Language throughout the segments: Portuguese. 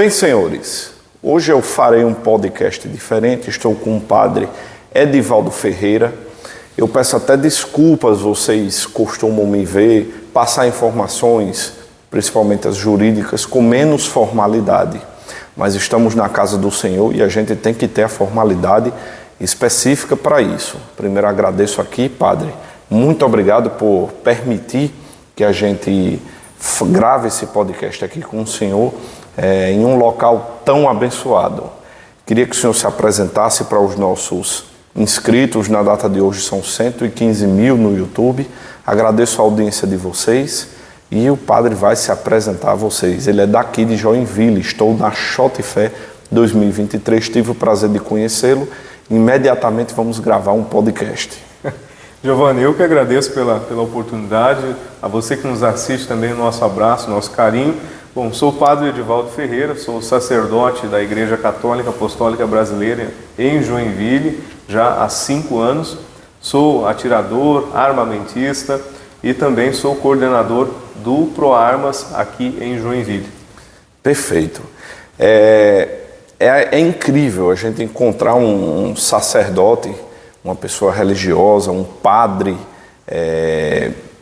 Bem, senhores, hoje eu farei um podcast diferente. Estou com o padre Edivaldo Ferreira. Eu peço até desculpas, vocês costumam me ver passar informações, principalmente as jurídicas, com menos formalidade. Mas estamos na casa do Senhor e a gente tem que ter a formalidade específica para isso. Primeiro agradeço aqui, padre. Muito obrigado por permitir que a gente grave esse podcast aqui com o Senhor em um local tão abençoado. Queria que o Senhor se apresentasse para os nossos inscritos. Na data de hoje são 115 mil no YouTube. Agradeço a audiência de vocês e o padre vai se apresentar a vocês. Ele é daqui de Joinville, estou na Shot Fé 2023, tive o prazer de conhecê-lo. Imediatamente vamos gravar um podcast. Giovanni, eu que agradeço pela oportunidade, a você que nos assiste também, nosso abraço, nosso carinho. Bom, sou o padre Edivaldo Ferreira, sou sacerdote da Igreja Católica Apostólica Brasileira em Joinville, já há 5 anos. Sou atirador, armamentista e também sou coordenador do ProArmas aqui em Joinville. Perfeito. É incrível a gente encontrar um sacerdote, uma pessoa religiosa, um padre,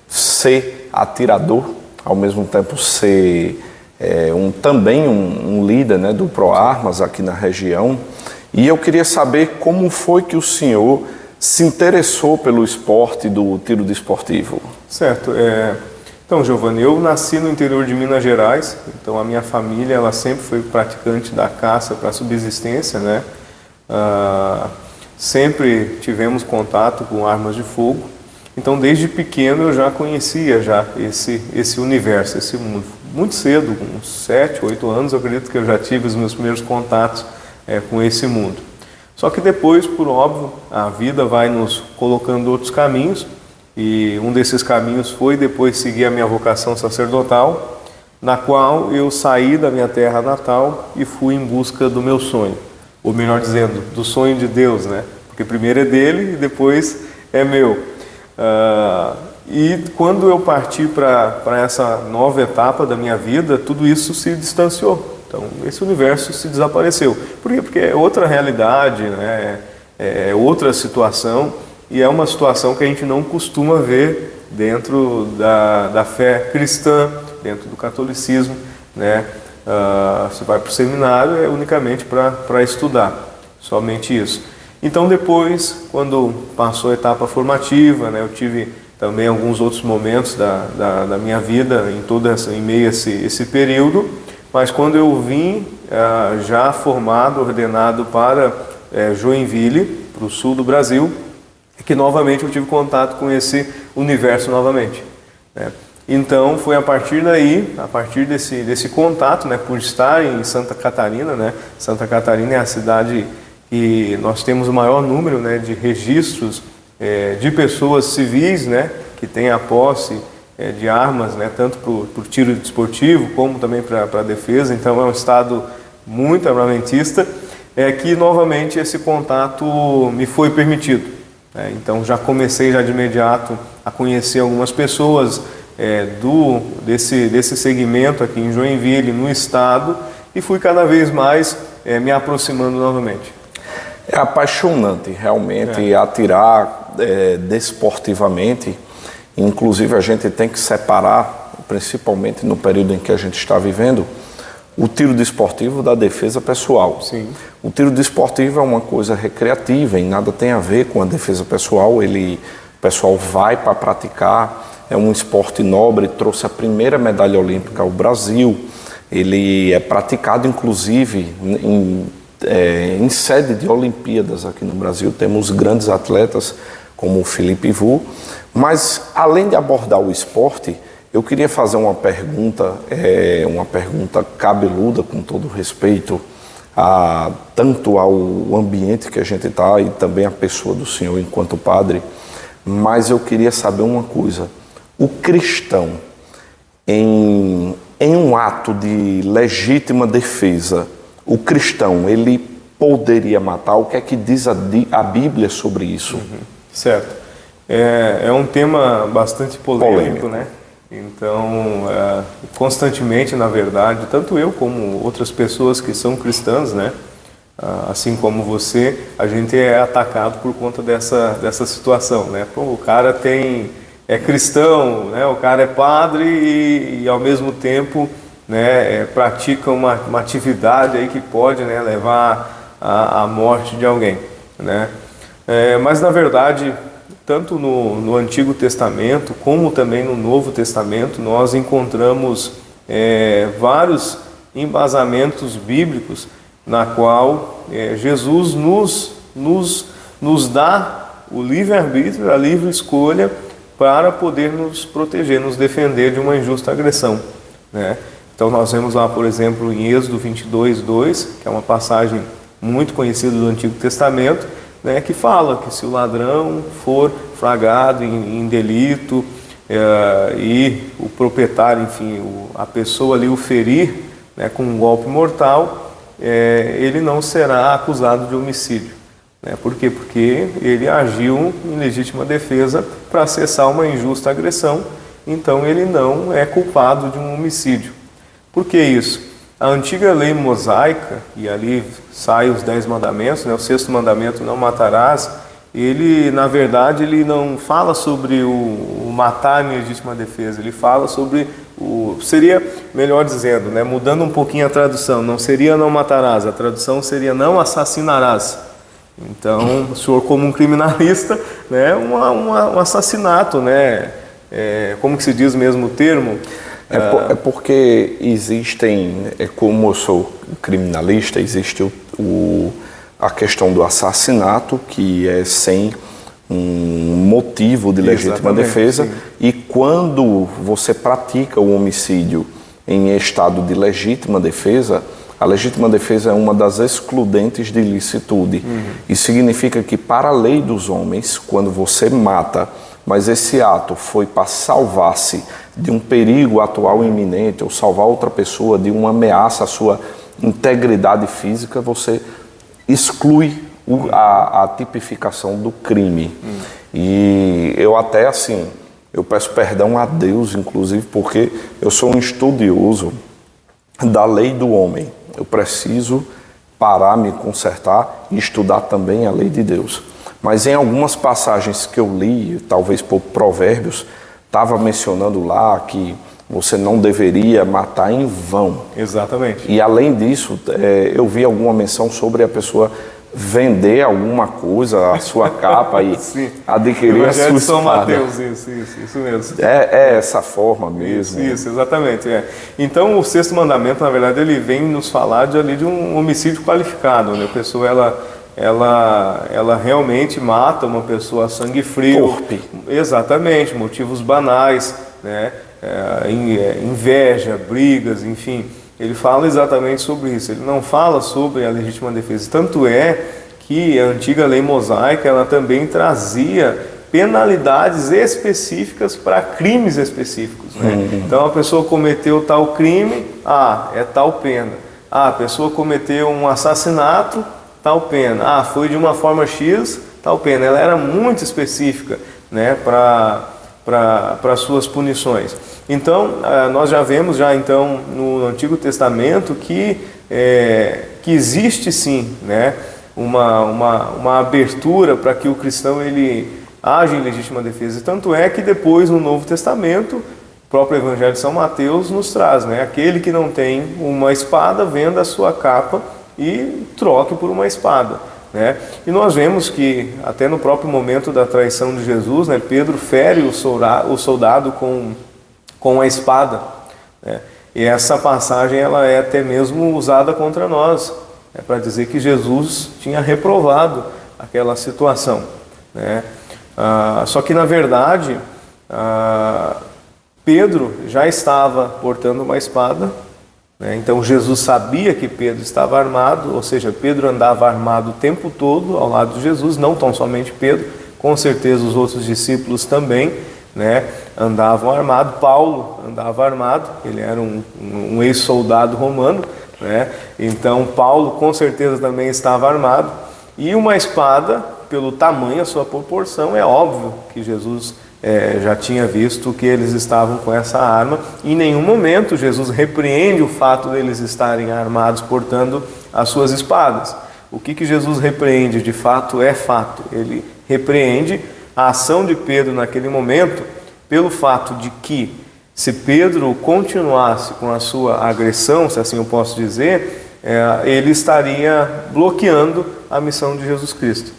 ser atirador, ao mesmo tempo ser também um líder, né, do ProArmas aqui na região. E eu queria saber como foi que o senhor se interessou pelo esporte do tiro desportivo. Certo. Então, Giovanni, eu nasci no interior de Minas Gerais, então a minha família ela sempre foi praticante da caça para subsistência, né? Sempre tivemos contato com armas de fogo, então desde pequeno eu já conhecia esse universo, esse mundo. Muito cedo, com uns 7, 8 anos, eu acredito que eu já tive os meus primeiros contatos com esse mundo. Só que depois, por óbvio, a vida vai nos colocando outros caminhos, e um desses caminhos foi depois seguir a minha vocação sacerdotal, na qual eu saí da minha terra natal e fui em busca do meu sonho. Ou melhor dizendo, do sonho de Deus, né? Porque primeiro é dele e depois é meu. E quando eu parti para essa nova etapa da minha vida, tudo isso se distanciou. Então, esse universo se desapareceu. Por quê? Porque é outra realidade, né? É outra situação, e é uma situação que a gente não costuma ver dentro da fé cristã, dentro do catolicismo, né? Você vai para o seminário é unicamente para estudar, somente isso. Então depois, quando passou a etapa formativa, né, eu tive também alguns outros momentos da minha vida em meio a esse período, mas quando eu vim já formado, ordenado para Joinville, para o sul do Brasil, é que novamente eu tive contato com esse universo novamente, né? Então foi a partir daí, a partir desse contato, né, por estar em Santa Catarina, né? Santa Catarina é a cidade que nós temos o maior número, né, de registros de pessoas civis, né, que têm a posse de armas, né, tanto para o tiro desportivo como também para a defesa. Então é um estado muito armamentista, que novamente esse contato me foi permitido, né? Então já comecei de imediato a conhecer algumas pessoas desse segmento aqui em Joinville, no estado, e fui cada vez mais me aproximando novamente. É apaixonante realmente atirar desportivamente. Inclusive a gente tem que separar, principalmente no período em que a gente está vivendo, o tiro desportivo da defesa pessoal. Sim. O tiro desportivo é uma coisa recreativa e nada tem a ver com a defesa pessoal. O pessoal vai para praticar. É um esporte nobre, trouxe a primeira medalha olímpica ao Brasil. Ele é praticado, inclusive, em sede de Olimpíadas aqui no Brasil. Temos grandes atletas como o Felipe Vu. Mas, além de abordar o esporte, eu queria fazer uma pergunta cabeluda, com todo respeito, tanto ao ambiente que a gente está e também à pessoa do senhor enquanto padre. Mas eu queria saber uma coisa. O cristão, em um ato de legítima defesa, o cristão, ele poderia matar? O que é que diz a Bíblia sobre isso? Certo. É um tema bastante polêmico, né? Então, constantemente, na verdade, tanto eu como outras pessoas que são cristãs, né, assim como você, a gente é atacado por conta dessa situação, né? Pô, o cara é cristão, né? O cara é padre e ao mesmo tempo, né, pratica uma atividade aí que pode, né, levar à morte de alguém, né? Mas na verdade, tanto no Antigo Testamento como também no Novo Testamento, nós encontramos vários embasamentos bíblicos na qual Jesus nos dá o livre-arbítrio, a livre escolha para poder nos proteger, nos defender de uma injusta agressão, né? Então nós vemos lá, por exemplo, em Êxodo 22:2, que é uma passagem muito conhecida do Antigo Testamento, né, que fala que se o ladrão for flagrado em delito e o proprietário, enfim, a pessoa ali o ferir, né, com um golpe mortal, ele não será acusado de homicídio, né? Por quê? Porque ele agiu em legítima defesa para cessar uma injusta agressão, então ele não é culpado de um homicídio. Por que isso? A antiga lei mosaica, e ali sai os 10 mandamentos, né? O 6º mandamento, não matarás, ele, na verdade, ele não fala sobre o matar em legítima defesa, ele fala sobre seria, melhor dizendo, né, mudando um pouquinho a tradução, não seria não matarás, a tradução seria não assassinarás. Então, o senhor, como um criminalista, né, um assassinato, né, como que se diz mesmo o termo? É porque existem, como eu sou criminalista, existe a questão do assassinato, que é sem um motivo de legítima defesa, sim. E quando você pratica o homicídio em estado de legítima defesa, a legítima defesa é uma das excludentes de ilicitude. Isso significa que, para a lei dos homens, quando você mata, mas esse ato foi para salvar-se de um perigo atual e iminente, ou salvar outra pessoa de uma ameaça à sua integridade física, você exclui a tipificação do crime. E eu até, assim, eu peço perdão a Deus, inclusive, porque eu sou um estudioso da lei do homem. Eu preciso parar, me consertar e estudar também a lei de Deus. Mas em algumas passagens que eu li, talvez por Provérbios, estava mencionando lá que você não deveria matar em vão. Exatamente. E além disso, eu vi alguma menção sobre a pessoa vender alguma coisa, a sua capa e adquirir a sua São espada. Mateus, isso mesmo. É essa forma mesmo. Isso, exatamente. Então, o 6º mandamento, na verdade, ele vem nos falar de um homicídio qualificado, onde a pessoa ela realmente mata uma pessoa a sangue frio. Torpe. Exatamente, motivos banais, né? Inveja, brigas, enfim. Ele fala exatamente sobre isso, ele não fala sobre a legítima defesa. Tanto é que a antiga lei mosaica, ela também trazia penalidades específicas para crimes específicos, né? Então, a pessoa cometeu tal crime, é tal pena. A pessoa cometeu um assassinato, tal pena. Foi de uma forma X, tal pena. Ela era muito específica, né, para suas punições. Então, nós já vemos então no Antigo Testamento que existe sim, né, uma abertura para que o cristão ele age em legítima defesa. E tanto é que depois no Novo Testamento, o próprio Evangelho de São Mateus nos traz, né, aquele que não tem uma espada, venda a sua capa e troque por uma espada, né? E nós vemos que até no próprio momento da traição de Jesus, né, Pedro fere o soldado com a espada, né? E essa passagem ela é até mesmo usada contra nós, né, para dizer que Jesus tinha reprovado aquela situação, né? Só que na verdade Pedro já estava portando uma espada, né? Então Jesus sabia que Pedro estava armado, ou seja, Pedro andava armado o tempo todo ao lado de Jesus, não tão somente Pedro, com certeza os outros discípulos também, né, andavam armados. Paulo andava armado, ele era um ex-soldado romano, né? Então Paulo com certeza também estava armado, e uma espada, pelo tamanho, a sua proporção, é óbvio que Jesus já tinha visto que eles estavam com essa arma. Em nenhum momento Jesus repreende o fato deles estarem armados portando as suas espadas. O que Jesus repreende de fato é fato. Ele repreende a ação de Pedro naquele momento pelo fato de que, se Pedro continuasse com a sua agressão, se assim eu posso dizer, ele estaria bloqueando a missão de Jesus Cristo.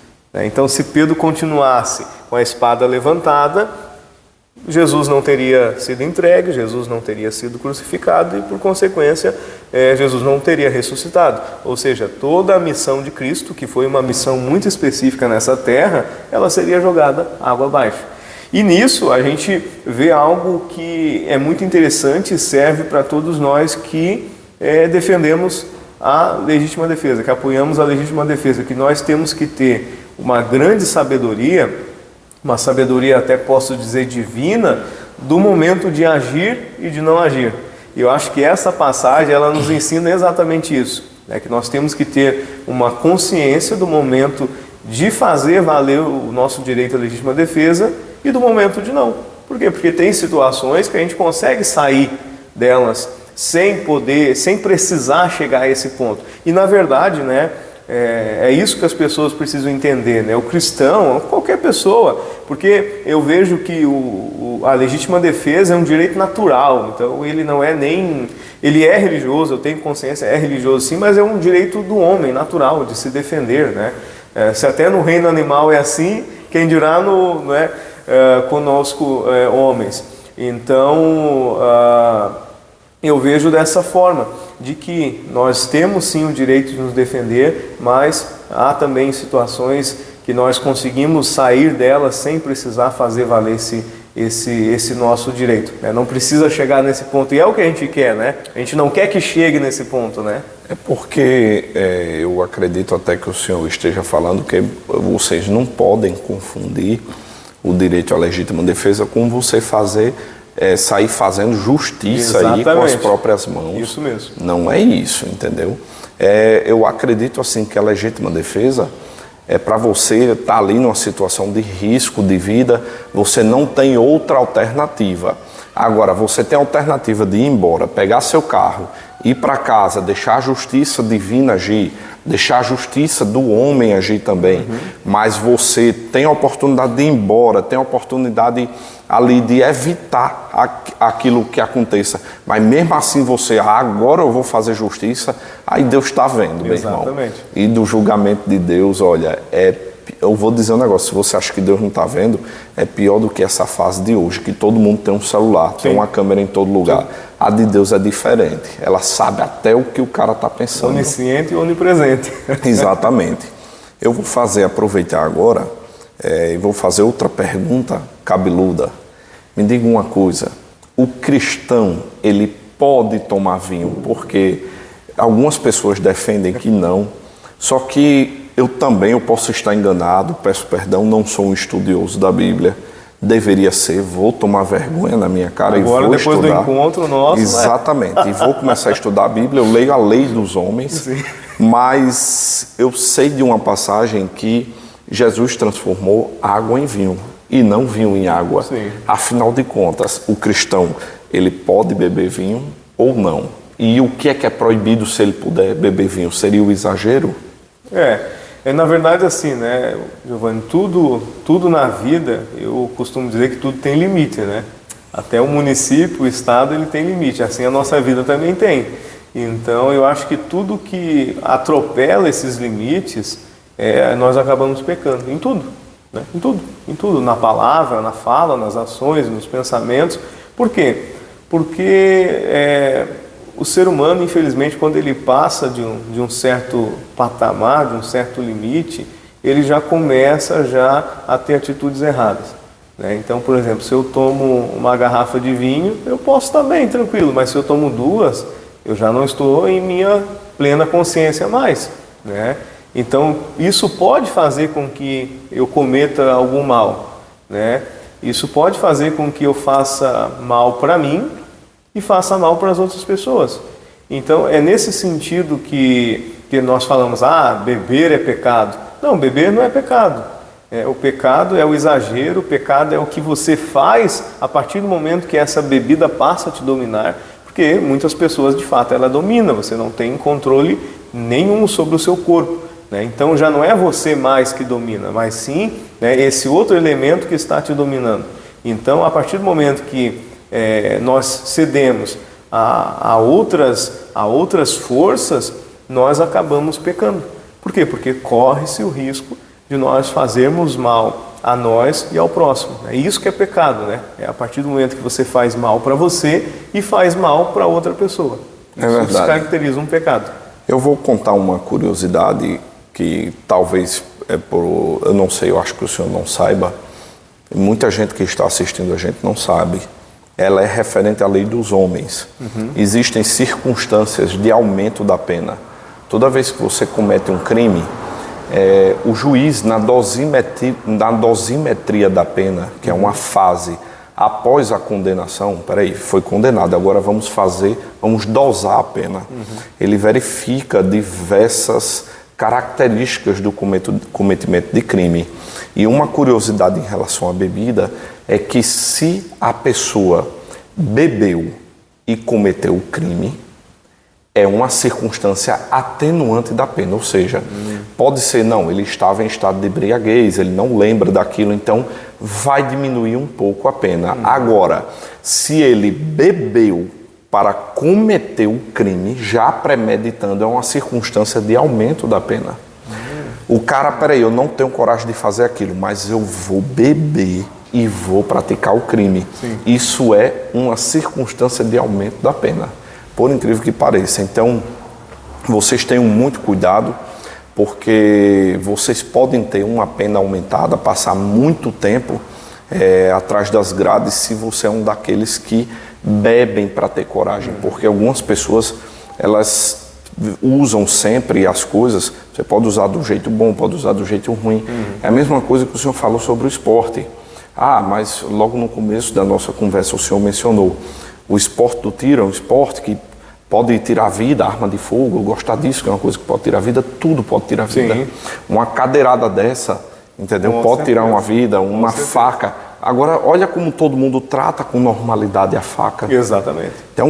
Então, se Pedro continuasse com a espada levantada, Jesus não teria sido entregue, Jesus não teria sido crucificado e, por consequência, Jesus não teria ressuscitado. Ou seja, toda a missão de Cristo, que foi uma missão muito específica nessa terra, ela seria jogada água abaixo. E nisso a gente vê algo que é muito interessante e serve para todos nós que defendemos a legítima defesa, que apoiamos a legítima defesa, que nós temos que ter uma grande sabedoria, uma sabedoria até posso dizer divina, do momento de agir e de não agir. E eu acho que essa passagem ela nos ensina exatamente isso, que nós temos que ter uma consciência do momento de fazer valer o nosso direito à legítima defesa e do momento de não. Por quê? Porque tem situações que a gente consegue sair delas sem precisar chegar a esse ponto. E na verdade, é isso que as pessoas precisam entender, O cristão, qualquer pessoa, porque eu vejo que a legítima defesa é um direito natural, então ele não é ele é religioso, eu tenho consciência, é religioso sim, mas é um direito do homem, natural, de se defender, se até no reino animal é assim, quem dirá conosco homens. Então, eu vejo dessa forma, de que nós temos sim o direito de nos defender, mas há também situações que nós conseguimos sair delas sem precisar fazer valer esse nosso direito. Não precisa chegar nesse ponto, e é o que a gente quer, A gente não quer que chegue nesse ponto, É porque eu acredito até que o senhor esteja falando que vocês não podem confundir o direito à legítima defesa com você sair fazendo justiça aí com as próprias mãos. Isso mesmo. Não é isso, entendeu? Eu acredito assim que a legítima defesa é para você estar ali numa situação de risco de vida, você não tem outra alternativa. Agora, você tem a alternativa de ir embora, pegar seu carro, ir para casa, deixar a justiça divina agir, deixar a justiça do homem agir também, mas você tem a oportunidade de ir embora, tem a oportunidade ali de evitar aquilo que aconteça, mas mesmo assim agora eu vou fazer justiça, aí Deus está vendo, meu irmão. E do julgamento de Deus, olha, eu vou dizer um negócio, se você acha que Deus não está vendo, é pior do que essa fase de hoje, que todo mundo tem um celular, tem uma câmera em todo lugar. A de Deus é diferente, ela sabe até o que o cara está pensando. Onisciente e onipresente. Exatamente. Eu vou aproveitar agora, e vou fazer outra pergunta cabeluda. Me diga uma coisa, o cristão, ele pode tomar vinho? Porque algumas pessoas defendem que não, só que eu posso estar enganado, peço perdão, não sou um estudioso da Bíblia, deveria ser, vou tomar vergonha na minha cara agora, e vou depois estudar. Do encontro nosso, exatamente, e vou começar a estudar a Bíblia, eu leio a lei dos homens, sim, mas eu sei de uma passagem que Jesus transformou água em vinho e não vinho em água. Sim. Afinal de contas, o cristão, ele pode beber vinho ou não? E o que é proibido se ele puder beber vinho? Seria o exagero? Na verdade assim, Giovanni, tudo na vida, eu costumo dizer que tudo tem limite, Até o município, o estado, ele tem limite, assim a nossa vida também tem. Então eu acho que tudo que atropela esses limites, nós acabamos pecando, em tudo, em tudo, na palavra, na fala, nas ações, nos pensamentos. Por quê? Porque o ser humano, infelizmente, quando ele passa de um certo patamar, de um certo limite, ele já começa a ter atitudes erradas. Então, por exemplo, se eu tomo uma garrafa de vinho, eu posso estar bem, tranquilo, mas se eu tomo 2, eu já não estou em minha plena consciência mais. Então, isso pode fazer com que eu cometa algum mal. Isso pode fazer com que eu faça mal para mim e faça mal para as outras pessoas. Então, é nesse sentido que nós falamos, beber é pecado. Não, beber não é pecado. O pecado é o exagero, o pecado é o que você faz a partir do momento que essa bebida passa a te dominar, porque muitas pessoas, de fato, ela domina, você não tem controle nenhum sobre o seu corpo, né? Então já não é você mais que domina, mas sim, né, esse outro elemento que está te dominando. Então, a partir do momento que nós cedemos a outras forças, nós acabamos pecando. Por quê? Porque corre-se o risco de nós fazermos mal a nós e ao próximo. É isso que é pecado, né? É a partir do momento que você faz mal para você e faz mal para outra pessoa. Isso caracteriza um pecado. Eu vou contar uma curiosidade que talvez, eu não sei, eu acho que o senhor não saiba, muita gente que está assistindo a gente não sabe. Ela é referente à lei dos homens. Existem circunstâncias de aumento da pena. Toda vez que você comete um crime, o juiz, na dosimetria da pena, que é uma fase após a condenação, foi condenado, agora vamos dosar a pena. Ele verifica diversas características do cometimento de crime. E uma curiosidade em relação à bebida é que se a pessoa bebeu e cometeu o crime, é uma circunstância atenuante da pena, ou seja, pode ser, ele estava em estado de embriaguez, ele não lembra daquilo, então vai diminuir um pouco a pena. Agora, se ele bebeu para cometer o crime, já premeditando, é uma circunstância de aumento da pena. O cara, eu não tenho coragem de fazer aquilo, mas eu vou beber e vou praticar o crime. Sim. Isso é uma circunstância de aumento da pena, por incrível que pareça. Então, vocês tenham muito cuidado, porque vocês podem ter uma pena aumentada, passar muito tempo atrás das grades, se você é um daqueles que bebem para ter coragem, porque algumas pessoas, elas usam sempre as coisas, você pode usar do jeito bom, pode usar do jeito ruim. É a mesma coisa que o senhor falou sobre o esporte. Mas logo no começo da nossa conversa o senhor mencionou, o esporte do tiro é um esporte que pode tirar a vida, arma de fogo, gostar disso, que é uma coisa que pode tirar a vida, tudo pode tirar a vida. Sim. Uma cadeirada dessa, entendeu? Pode tirar uma vida, uma faca. Agora, olha como todo mundo trata com normalidade a faca. Exatamente. Então,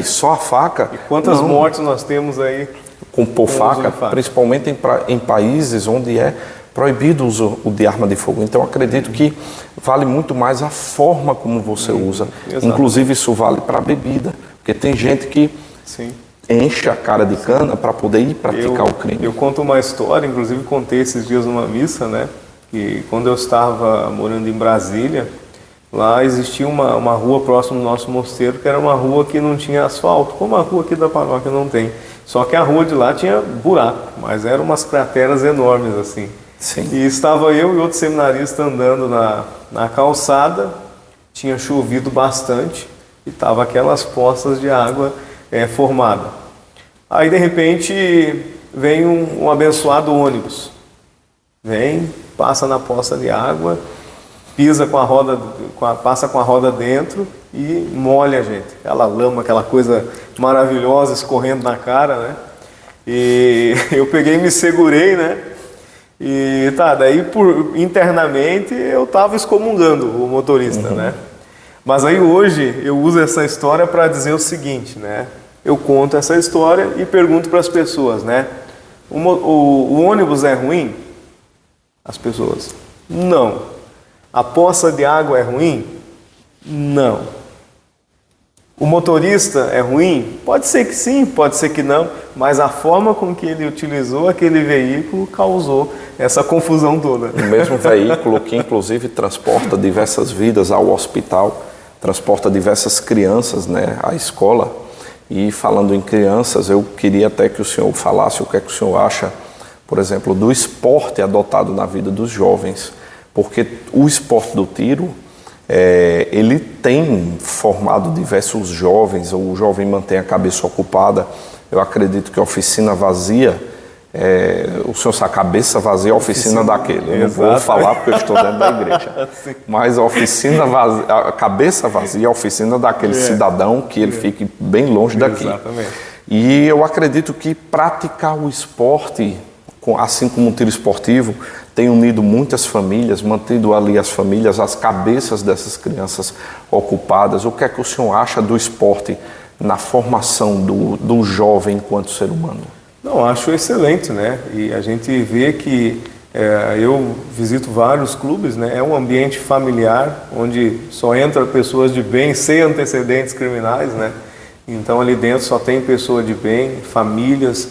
só a faca... E quantas mortes nós temos aí com faca, principalmente em países onde é proibido o uso de arma de fogo. Então, acredito que vale muito mais a forma como você usa. Exatamente. Inclusive, isso vale para a bebida. Porque tem gente que enche a cara de cana para poder ir praticar o crime. Eu conto uma história, inclusive contei esses dias numa missa, né? Que quando eu estava morando em Brasília, lá existia uma rua próximo do nosso mosteiro, que era uma rua que não tinha asfalto, como a rua aqui da paróquia não tem. Só que a rua de lá tinha buraco, mas eram umas crateras enormes assim. Sim. E estava eu e outro seminarista andando na calçada, tinha chovido bastante e estava aquelas poças de água formada. Aí de repente vem um abençoado ônibus, passa na poça de água, passa com a roda dentro e molha a gente. Aquela lama, aquela coisa maravilhosa escorrendo na cara, né? E eu peguei e me segurei, né? E daí internamente eu estava excomungando o motorista, né? Mas aí hoje eu uso essa história para dizer o seguinte, né? Eu conto essa história e pergunto para as pessoas, né? O ônibus é ruim? As pessoas, não. A poça de água é ruim? Não. O motorista é ruim? Pode ser que sim, pode ser que não, mas a forma com que ele utilizou aquele veículo causou essa confusão toda. O mesmo veículo que inclusive transporta diversas vidas ao hospital, transporta diversas crianças, né, à escola. E falando em crianças, eu queria até que o senhor falasse o que é que o senhor acha, por exemplo, do esporte adotado na vida dos jovens, porque o esporte do tiro, ele tem formado diversos jovens, o jovem mantém a cabeça ocupada. Eu acredito que a oficina vazia, o senhor sabe, cabeça vazia é a oficina daquele. Eu não vou falar porque eu estou dentro da igreja. Mas a oficina vazia, a cabeça vazia é a oficina daquele cidadão que ele fique bem longe daqui. Exatamente. E eu acredito que praticar o esporte assim como o tiro esportivo, tem unido muitas famílias, mantido ali as famílias, as cabeças dessas crianças ocupadas. O que é que o senhor acha do esporte na formação do jovem enquanto ser humano? Não, acho excelente, né? E a gente vê que eu visito vários clubes, né? É um ambiente familiar, onde só entra pessoas de bem, sem antecedentes criminais, né? Então ali dentro só tem pessoa de bem, famílias,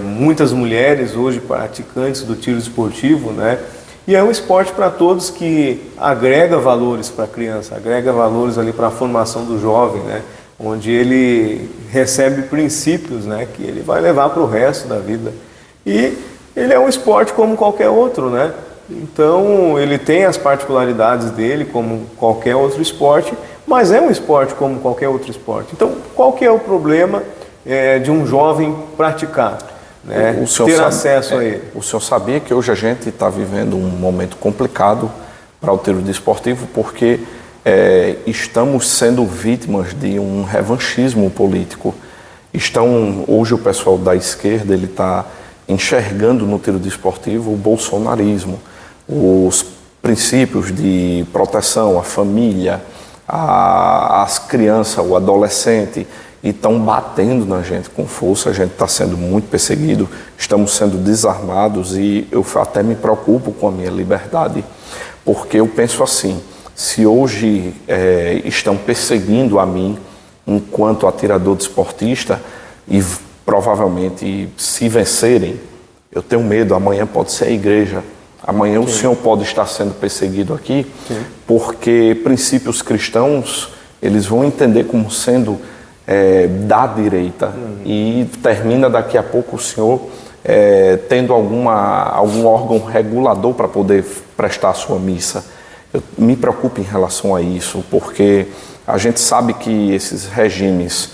muitas mulheres hoje praticantes do tiro esportivo, né? E é um esporte para todos que agrega valores para a criança, agrega valores ali para a formação do jovem, né? Onde ele recebe princípios, né? Que ele vai levar para o resto da vida. E ele é um esporte como qualquer outro, né? Então ele tem as particularidades dele como qualquer outro esporte, mas é um esporte como qualquer outro esporte. Então qual que é o problema de um jovem praticar, né? Ter acesso a ele? O senhor sabia que hoje a gente está vivendo um momento complicado para o tiro desportivo porque estamos sendo vítimas de um revanchismo político. Hoje o pessoal da esquerda ele está enxergando no tiro desportivo o bolsonarismo, os princípios de proteção à família, às crianças, o adolescente, e estão batendo na gente com força. A gente está sendo muito perseguido, estamos sendo desarmados e eu até me preocupo com a minha liberdade, porque eu penso assim, se hoje estão perseguindo a mim enquanto atirador desportista e provavelmente se vencerem, eu tenho medo, amanhã pode ser a igreja, amanhã o senhor pode estar sendo perseguido aqui, porque princípios cristãos eles vão entender como sendo da direita e termina daqui a pouco o senhor tendo algum órgão regulador para poder prestar a sua missa. Eu me preocupo em relação a isso, porque a gente sabe que esses regimes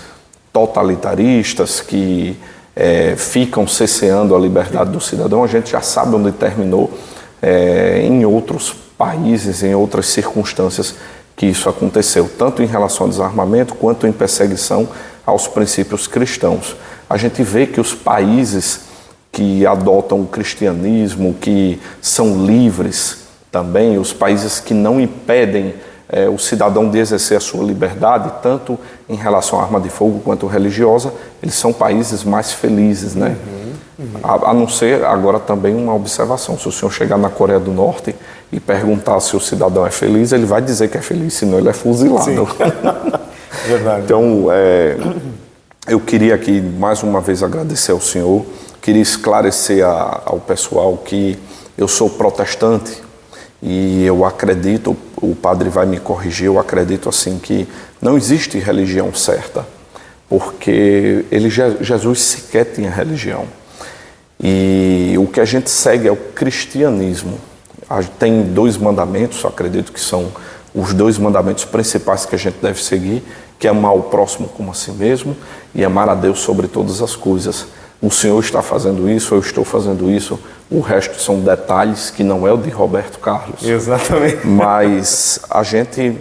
totalitaristas que ficam cesseando a liberdade do cidadão, a gente já sabe onde terminou em outros países, em outras circunstâncias que isso aconteceu, tanto em relação ao desarmamento quanto em perseguição aos princípios cristãos. A gente vê que os países que adotam o cristianismo, que são livres também, os países que não impedem o cidadão de exercer a sua liberdade, tanto em relação à arma de fogo quanto religiosa, eles são países mais felizes, né? A não ser, agora também uma observação, se o senhor chegar na Coreia do Norte e perguntar se o cidadão é feliz, ele vai dizer que é feliz, senão ele é fuzilado. Verdade. Então, eu queria aqui mais uma vez agradecer ao senhor, queria esclarecer ao pessoal que eu sou protestante, e eu acredito, o padre vai me corrigir, eu acredito assim que não existe religião certa, porque Jesus sequer tinha religião. E o que a gente segue é o cristianismo. Tem 2 mandamentos, eu acredito que são os 2 mandamentos principais que a gente deve seguir, que é amar o próximo como a si mesmo e amar a Deus sobre todas as coisas. O senhor está fazendo isso, eu estou fazendo isso, o resto são detalhes que não é o de Roberto Carlos. Exatamente. Mas a gente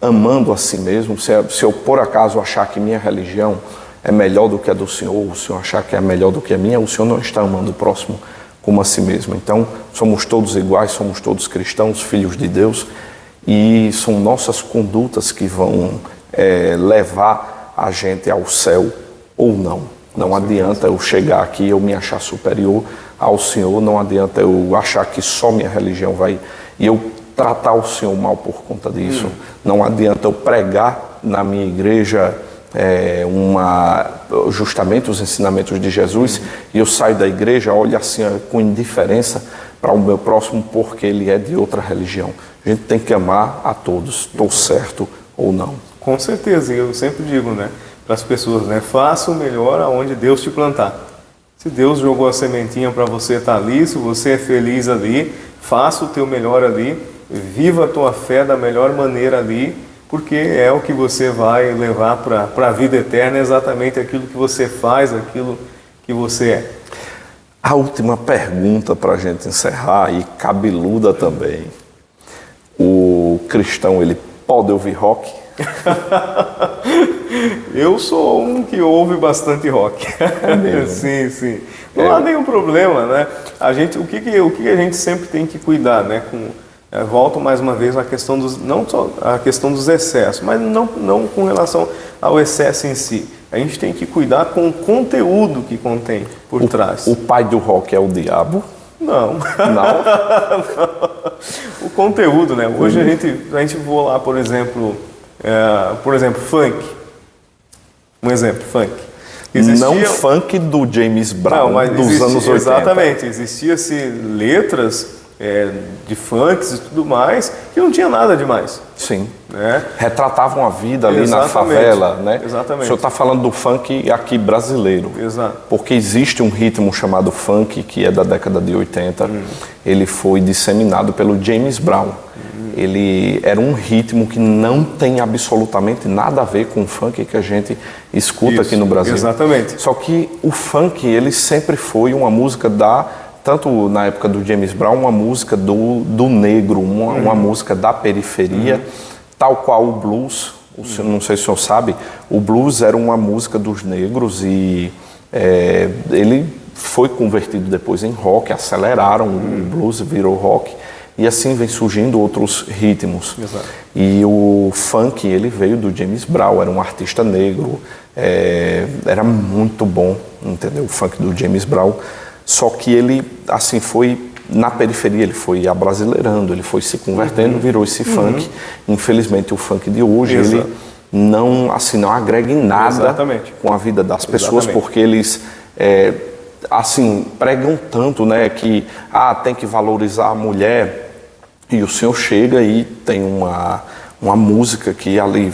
amando a si mesmo, se eu por acaso achar que minha religião é melhor do que a do senhor, o senhor achar que é melhor do que a minha, o senhor não está amando o próximo como a si mesmo. Então, somos todos iguais, somos todos cristãos, filhos de Deus, e são nossas condutas que vão levar a gente ao céu ou não. Não adianta eu chegar aqui e eu me achar superior ao Senhor, não adianta eu achar que só minha religião vai... E eu tratar o Senhor mal por conta disso. Não adianta eu pregar na minha igreja justamente os ensinamentos de Jesus e eu saio da igreja, olho assim com indiferença para o meu próximo porque ele é de outra religião. A gente tem que amar a todos, estou certo ou não. Com certeza, eu sempre digo, né? Para as pessoas, né? Faça o melhor aonde Deus te plantar. Se Deus jogou a sementinha para você estar ali, se você é feliz ali, faça o teu melhor ali, viva a tua fé da melhor maneira ali, porque é o que você vai levar para a vida eterna, exatamente aquilo que você faz, aquilo que você é. A última pergunta para a gente encerrar, e cabeluda também. O cristão, ele pode ouvir rock? Eu sou um que ouve bastante rock. É mesmo? Sim, sim. Não há nenhum problema, né? O que a gente sempre tem que cuidar, né? Volto mais uma vez à questão não só a questão dos excessos, mas não com relação ao excesso em si. A gente tem que cuidar com o conteúdo que contém por trás. O pai do rock é o diabo? Não. Não? O conteúdo, né? Hoje a gente voa lá, por exemplo, funk. Um exemplo, funk. Não funk do James Brown dos anos 80. Exatamente. Existia-se letras de funks e tudo mais que não tinha nada demais. Sim. Né? Retratavam a vida ali na favela, né? Exatamente. O senhor está falando do funk aqui brasileiro. Exato. Porque existe um ritmo chamado funk, que é da década de 80. Ele foi disseminado pelo James Brown. Ele era um ritmo que não tem absolutamente nada a ver com o funk que a gente escuta aqui no Brasil. Exatamente. Só que o funk, ele sempre foi uma música tanto na época do James Brown, uma música do negro, uma música da periferia, tal qual o blues. Não sei se o senhor sabe, o blues era uma música dos negros e ele foi convertido depois em rock, aceleraram o blues, virou rock. E assim vem surgindo outros ritmos. Exato. E o funk, ele veio do James Brown, era um artista negro, era muito bom, entendeu? O funk do James Brown. Só que ele, assim, foi na periferia, ele foi abrasileirando, ele foi se convertendo, virou esse funk. Infelizmente, o funk de hoje, ele não agrega em nada com a vida das pessoas, porque eles... assim, pregam tanto, né, que tem que valorizar a mulher, e o senhor chega e tem uma música que ali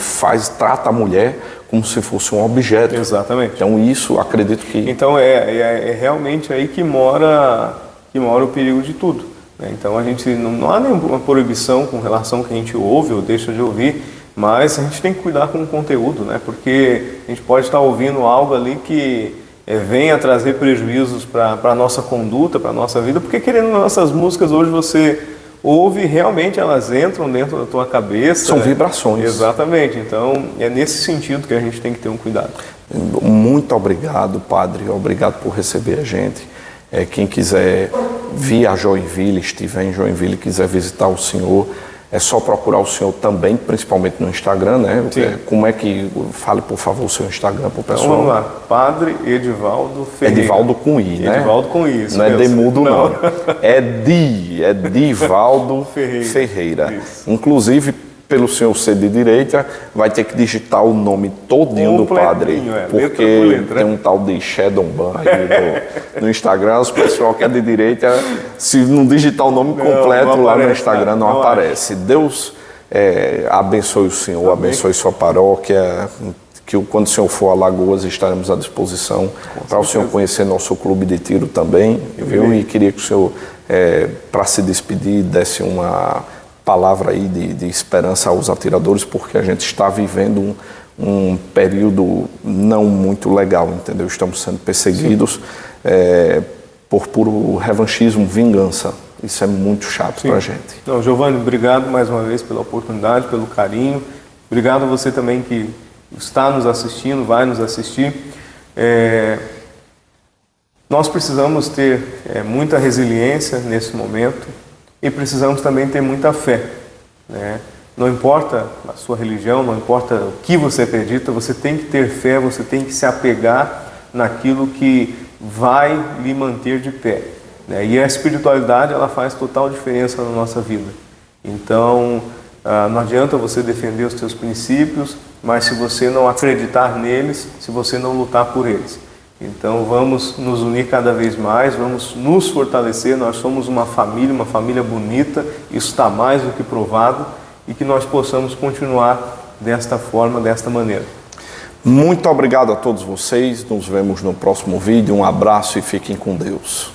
trata a mulher como se fosse um objeto. Exatamente. Então isso, acredito que... Então é realmente aí que mora o perigo de tudo, né? Então a gente não há nenhuma proibição com relação ao que a gente ouve ou deixa de ouvir, mas a gente tem que cuidar com o conteúdo, né? Porque a gente pode estar ouvindo algo ali que venha trazer prejuízos para a nossa conduta, para a nossa vida, porque querendo nossas músicas hoje você ouve, realmente elas entram dentro da tua cabeça. São vibrações. Exatamente, então é nesse sentido que a gente tem que ter um cuidado. Muito obrigado, padre, obrigado por receber a gente. Quem quiser vir a Joinville, estiver em Joinville e quiser visitar o senhor, é só procurar o senhor também, principalmente no Instagram, né? Como é que... Fale, por favor, o seu Instagram para o pessoal. Então, vamos lá. Padre Edivaldo Ferreira. Edivaldo com I, né? Edivaldo com I, isso não mesmo. É Demudo, não. É Divaldo Ferreira. Inclusive, pelo senhor ser de direita, vai ter que digitar o nome todinho do padre. Porque tem um tal de Shadowban aí no Instagram. Os pessoal que é de direita, se não digitar o nome completo lá no Instagram, não aparece. Deus abençoe o senhor, abençoe sua paróquia. Que quando o senhor for a Lagoas, estaremos à disposição para o senhor conhecer nosso clube de tiro também. Viu? E queria que o senhor, para se despedir, desse uma palavra aí de esperança aos atiradores, porque a gente está vivendo um período não muito legal, entendeu? Estamos sendo perseguidos por puro revanchismo, vingança. Isso é muito chato para a gente. Não, Giovanni, obrigado mais uma vez pela oportunidade, pelo carinho. Obrigado a você também que está nos assistindo, vai nos assistir. Nós precisamos ter muita resiliência nesse momento e precisamos também ter muita fé, né? Não importa a sua religião, não importa o que você acredita, você tem que ter fé, você tem que se apegar naquilo que vai lhe manter de pé, né? E a espiritualidade, ela faz total diferença na nossa vida. Então, não adianta você defender os seus princípios, mas se você não acreditar neles, se você não lutar por eles. Então vamos nos unir cada vez mais, vamos nos fortalecer, nós somos uma família bonita, isso está mais do que provado, e que nós possamos continuar desta forma, desta maneira. Muito obrigado a todos vocês, nos vemos no próximo vídeo, um abraço e fiquem com Deus.